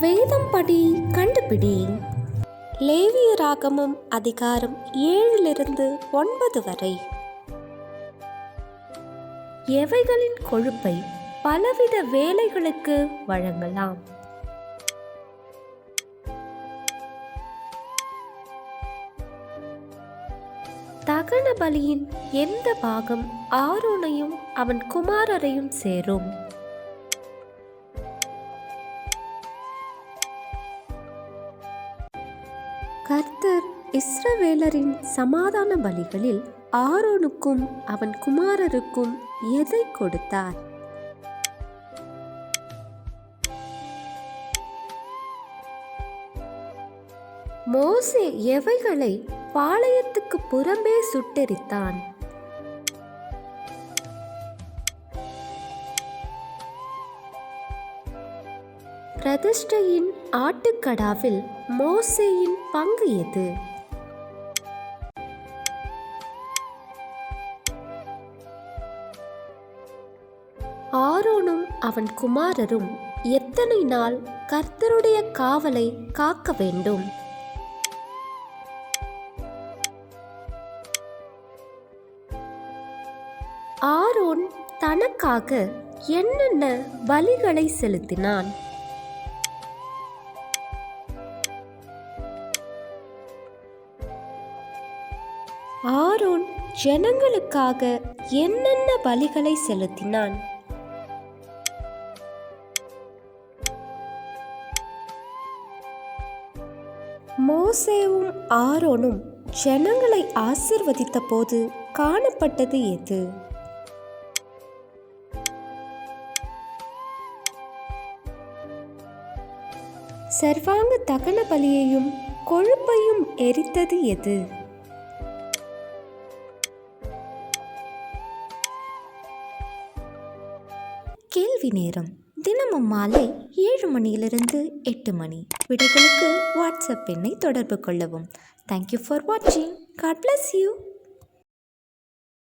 வேதம் படி கண்டுபிடி. லேவியராகமம் அதிகாரம் 7-9 வரை. எவைகளின் கொழுப்பை பலவித வேலைகளுக்கு வழங்கலாம்? தகன பலியின் எந்த பாகம் ஆரோனையும் அவன் குமாரரையும் சேரும்? கர்த்தர் இஸ்ரவேலரின் சமாதான பலிகளில் ஆரோனுக்கும் அவன் குமாரருக்கும் எதை கொடுத்தார்? மோசே எவைகளை பாளையத்துக்கு புறம்பே சுட்டெரித்தான்? பிரதிஷ்டையின் ஆட்டுக்கடாவில் மோசேயின் பங்கு எது? ஆரோனும் அவன் குமாரரும் எத்தனை நாள் கர்த்தருடைய காவலை காக்க வேண்டும்? ஆரோன் தனக்காக என்னென்ன பலிகளை செலுத்தினான்? ஆரோன் ஜனங்களுக்காக என்னென்ன பலிகளை செலுத்தினான்? மோசேவும் ஆரோனும் ஜனங்களை ஆசீர்வதித்த போது காணப்பட்டது எது? சர்வாங்க தகன பலியையும் கொழுப்பையும் எரித்தது எது? கேள்வி நேரம். தினமும் மாலை 7 மணியிலிருந்து 8 மணி. விடைகளுக்கு வாட்ஸ்அப் எண்ணை தொடர்பு கொள்ளவும். தேங்க்யூ ஃபார் வாட்சிங். God bless you.